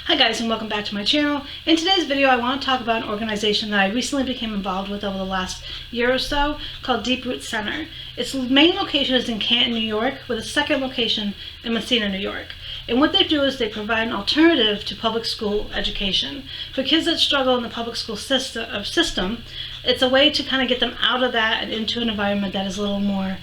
Hi guys, and welcome back to my channel. In today's video I want to talk about an organization that I recently became involved with over the last year or so called Deep Root Center. Its main location is in Canton, New York, with a second location in Messina, New York. And what they do is they provide an alternative to public school education. For kids that struggle in the public school system, it's a way to kind of get them out of that and into an environment that is a little more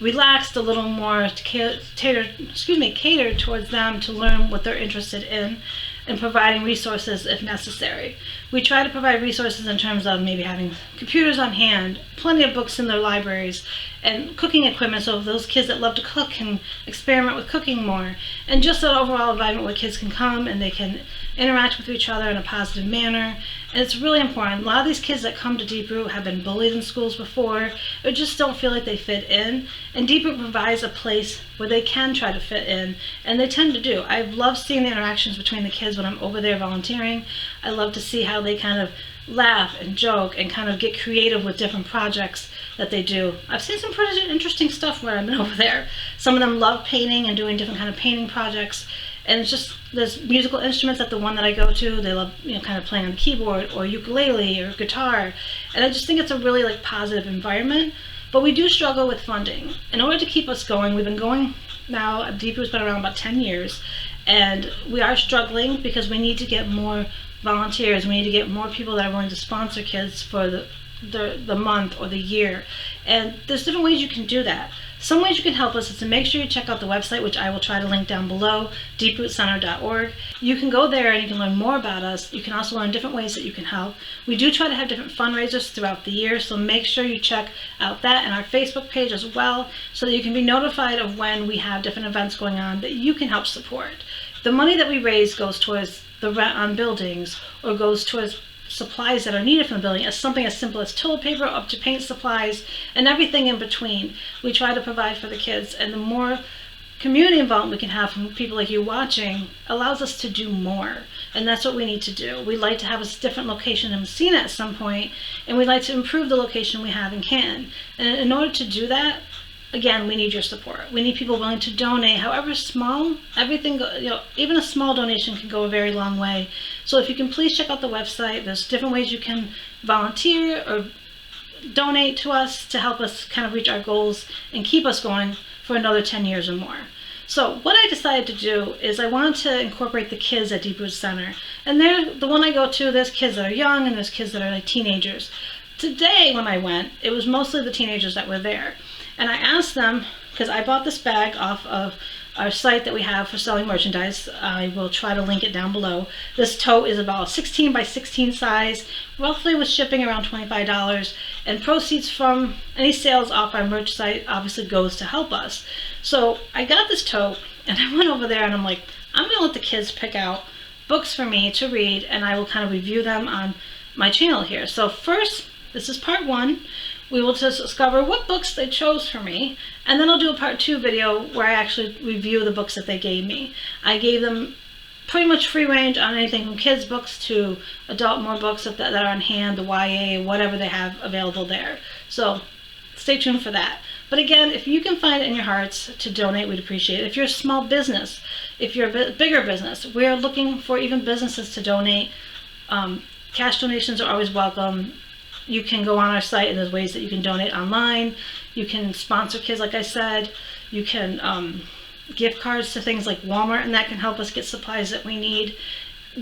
relaxed, a little more catered towards them to learn what they're interested in and providing resources if necessary. We try to provide resources in terms of maybe having computers on hand, plenty of books in their libraries, and cooking equipment so those kids that love to cook can experiment with cooking more, and just an overall environment where kids can come and they can interact with each other in a positive manner. And it's really important. A lot of these kids that come to Deep Root have been bullied in schools before or just don't feel like they fit in, and Deep Root provides a place where they can try to fit in, and they tend to do. I love seeing the interactions between the kids when I'm over there volunteering. I love to see how they kind of laugh and joke and kind of get creative with different projects that they do. I've seen some pretty interesting stuff where I've been over there. Some of them love painting and doing different kind of painting projects, and it's just, there's musical instruments at the one that I go to. They love, kind of playing on the keyboard or ukulele or guitar, and I just think it's a really positive environment. But we do struggle with funding. In order to keep us going, we've been going now, Deep Root's been around about 10 years, and we are struggling because we need to get more volunteers. We need to get more people that are willing to sponsor kids for the month or the year. And there's different ways you can do that. Some ways you can help us is to make sure you check out the website, which I will try to link down below, deeprootcenter.org. You can go there and you can learn more about us. You can also learn different ways that you can help. We do try to have different fundraisers throughout the year, so make sure you check out that and our Facebook page as well, so that you can be notified of when we have different events going on that you can help support. The money that we raise goes towards the rent on buildings or goes towards supplies that are needed from the building, as something as simple as toilet paper up to paint supplies and everything in between. We try to provide for the kids, and the more community involvement we can have from people like you watching allows us to do more, and that's what we need to do. We'd like to have a different location in Messina at some point, and we'd like to improve the location we have in Canton. And in order to do that, again, we need your support. We need people willing to donate, however small. Everything, even a small donation can go a very long way. So if you can please check out the website. There's different ways you can volunteer or donate to us to help us kind of reach our goals and keep us going for another 10 years or more. So what I decided to do is I wanted to incorporate the kids at Deep Root Center. And they're the one I go to, there's kids that are young and there's kids that are like teenagers. Today when I went, it was mostly the teenagers that were there. And I asked them, because I bought this bag off of our site that we have for selling merchandise. I will try to link it down below. This tote is about a 16 by 16 size, roughly with shipping around $25, and proceeds from any sales off our merch site obviously goes to help us. So I got this tote and I went over there and I'm like, I'm going to let the kids pick out books for me to read, and I will kind of review them on my channel here. So first, this is part one. We will just discover what books they chose for me, and then I'll do a part 2 video where I actually review the books that they gave me. I gave them pretty much free range on anything from kids books to adult more books that are on hand, the YA, whatever they have available there. So stay tuned for that. But again, if you can find it in your hearts to donate, we'd appreciate it. If you're a small business, if you're a bigger business, we're looking for even businesses to donate. Cash donations are always welcome. You can go on our site and there's ways that you can donate online. You can sponsor kids, like I said. You can gift cards to things like Walmart, and that can help us get supplies that we need.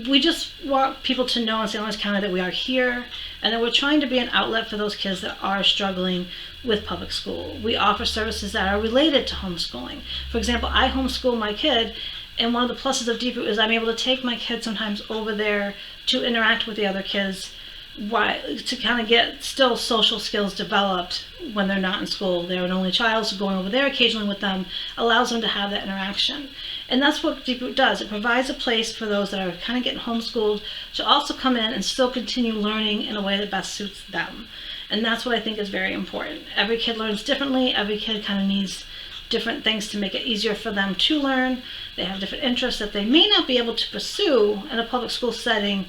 We just want people to know in St. Louis County that we are here and that we're trying to be an outlet for those kids that are struggling with public school. We offer services that are related to homeschooling. For example, I homeschool my kid, and one of the pluses of Deep Root is I'm able to take my kid sometimes over there to interact with the other kids, to kind of get still social skills developed when they're not in school. They're an only child, so going over there occasionally with them allows them to have that interaction. And that's what Deep Root does. It provides a place for those that are kind of getting homeschooled to also come in and still continue learning in a way that best suits them. And that's what I think is very important. Every kid learns differently. Every kid kind of needs different things to make it easier for them to learn. They have different interests that they may not be able to pursue in a public school setting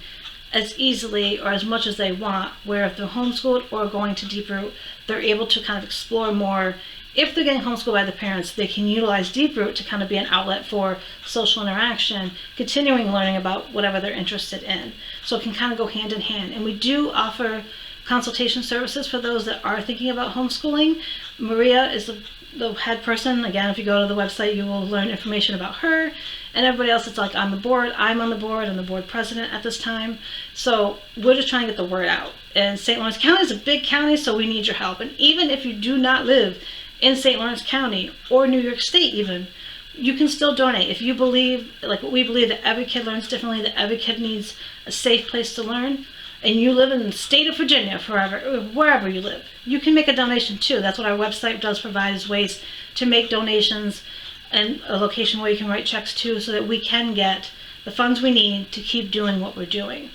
as easily or as much as they want, where if they're homeschooled or going to Deep Root, they're able to kind of explore more if they're getting homeschooled by the parents, they can utilize Deep Root to kind of be an outlet for social interaction, continuing learning about whatever they're interested in. So it can kind of go hand in hand. And we do offer consultation services for those that are thinking about homeschooling. Maria is the head person. Again, if you go to the website, you will learn information about her, and everybody else that's like on the board. I'm on the board. I'm the board president at this time. So we're just trying to get the word out. And St. Lawrence County is a big county, so we need your help. And even if you do not live in St. Lawrence County or New York State even, you can still donate. If you believe, like what we believe, that every kid learns differently, that every kid needs a safe place to learn, and you live in the state of Virginia, wherever you live, you can make a donation too. That's what our website does provide, is ways to make donations and a location where you can write checks to, so that we can get the funds we need to keep doing what we're doing.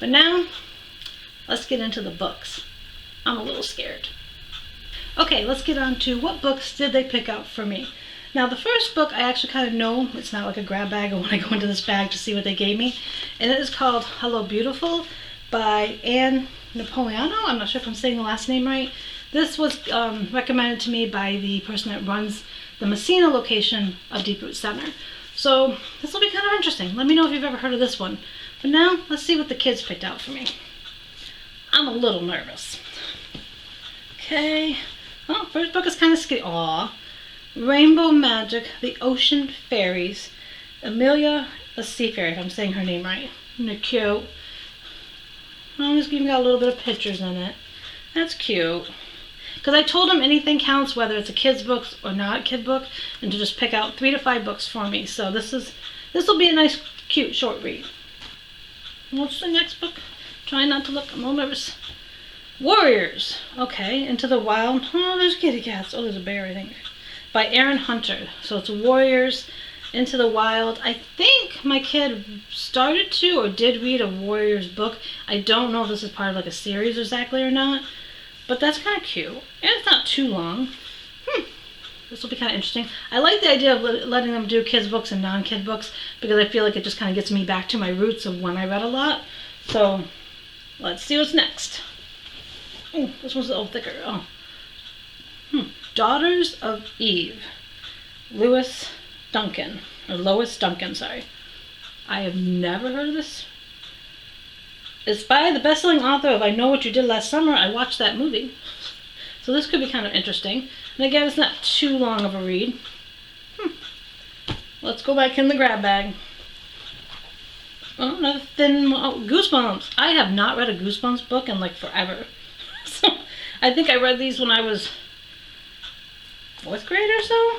But now, let's get into the books. I'm a little scared. Okay, let's get on to what books did they pick out for me. Now, the first book I actually kind of know. It's not like a grab bag or when I go into this bag to see what they gave me. And it is called Hello Beautiful by Anne Napoleano. I'm not sure if I'm saying the last name right. This was recommended to me by the person that runs the Messina location of Deep Root Center. So this will be kind of interesting. Let me know if you've ever heard of this one. But now, let's see what the kids picked out for me. I'm a little nervous. Okay. Oh, first book is kind of scary. Aw. Rainbow Magic, The Ocean Fairies. Amelia, the Sea Fairy, if I'm saying her name right. Isn't it cute? I'm just giving out a little bit of pictures in it. That's cute. Because I told them anything counts, whether it's a kid's book or not a kid book, and to just pick out 3 to 5 books for me. So this will be a nice, cute, short read. What's the next book? Trying not to look. I'm a little nervous. Warriors. Okay, Into the Wild. Oh, there's kitty cats. Oh, there's a bear, I think. By Aaron Hunter. So it's Warriors, Into the Wild. I think my kid started to or did read a Warriors book. I don't know if this is part of like a series exactly or not, but that's kind of cute. And it's not too long. This will be kind of interesting. I like the idea of letting them do kids books and non-kid books, because I feel like it just kind of gets me back to my roots of when I read a lot. So let's see what's next. Oh, this one's a little thicker. Oh. Daughters of Eve. Lois Duncan, sorry. I have never heard of this. It's by the best-selling author of I Know What You Did Last Summer. I watched that movie. So this could be kind of interesting. And again, it's not too long of a read. Let's go back in the grab bag. Oh, another thin... Oh, Goosebumps. I have not read a Goosebumps book in like forever. So I think I read these when I was 4th grade or so.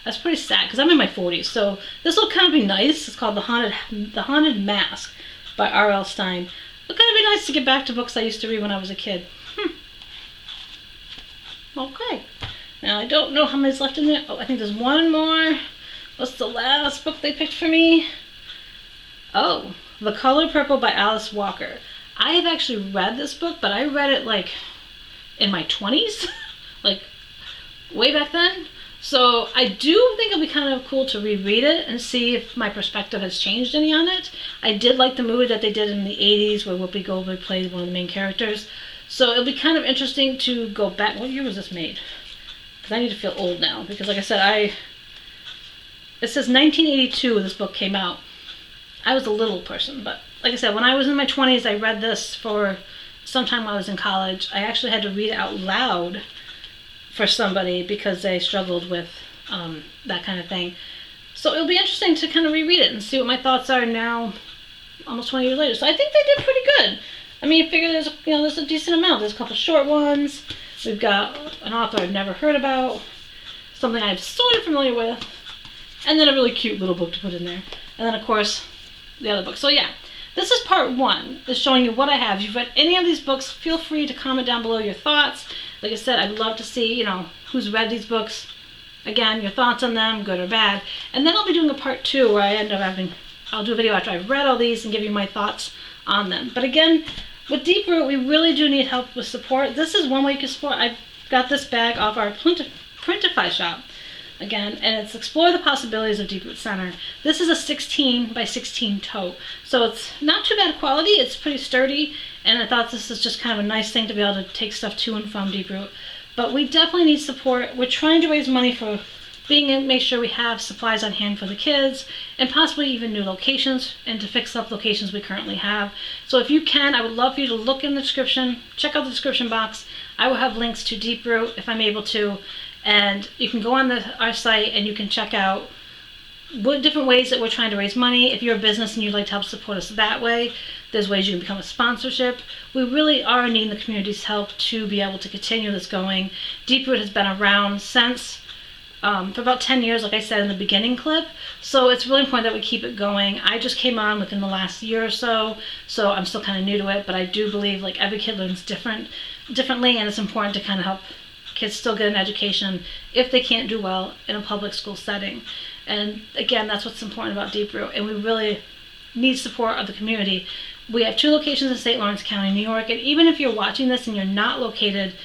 That's pretty sad because I'm in my 40s. So this will kind of be nice. It's called The Haunted Mask by R.L. Stine. It'll kind of be nice to get back to books I used to read when I was a kid. Okay. Now I don't know how many's left in there. Oh, I think there's one more. What's the last book they picked for me? Oh, The Color Purple by Alice Walker. I have actually read this book, but I read it like in my 20s, like way back then. So I do think it'll be kind of cool to reread it and see if my perspective has changed any on it. I did like the movie that they did in the 80s where Whoopi Goldberg played one of the main characters. So it'll be kind of interesting to go back. What year was this made? Because I need to feel old now. Because like I said, it says 1982 this book came out. I was a little person, but like I said, when I was in my 20s, I read this for sometime while I was in college. I actually had to read it out loud for somebody because they struggled with that kind of thing. So it'll be interesting to kind of reread it and see what my thoughts are now, almost 20 years later. So I think they did pretty good. I mean, you figure there's a decent amount. There's a couple short ones. We've got an author I've never heard about, something I'm sort of familiar with, and then a really cute little book to put in there. And then, of course, the other book. So yeah, this is part 1, is showing you what I have. If you've read any of these books, feel free to comment down below your thoughts. Like I said, I'd love to see, who's read these books. Again, your thoughts on them, good or bad. And then I'll be doing a part 2 where I'll do a video after I've read all these and give you my thoughts on them. But again, with Deep Root, we really do need help with support. This is one way you can support. I've got this bag off our Printify shop. Again, and it's Explore the Possibilities of Deep Root Center. This is a 16 by 16 tote. So it's not too bad quality. It's pretty sturdy. And I thought this is just kind of a nice thing to be able to take stuff to and from Deep Root. But we definitely need support. We're trying to raise money for make sure we have supplies on hand for the kids, and possibly even new locations, and to fix up locations we currently have. So if you can, I would love for you to look in the description, check out the description box. I will have links to Deep Root if I'm able to, and you can go on our site and you can check out what different ways that we're trying to raise money. If you're a business and you'd like to help support us that way, there's ways you can become a sponsorship. We really are needing the community's help to be able to continue this going. Deep Root has been around since for about 10 years, like I said in the beginning clip. So it's really important that we keep it going. I just came on within the last year or so I'm still kind of new to it, but I do believe like every kid learns differently, and it's important to kind of help kids still get an education if they can't do well in a public school setting. And again, that's what's important about Deep Root, and we really need support of the community. We have 2 locations in St. Lawrence County, New York, and even if you're watching this and you're not located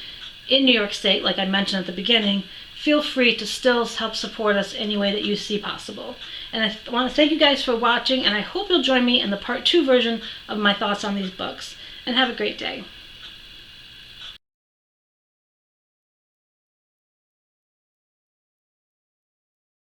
in New York State, like I mentioned at the beginning, feel free to still help support us any way that you see possible. And I want to thank you guys for watching, and I hope you'll join me in the part 2 version of my thoughts on these books. And have a great day.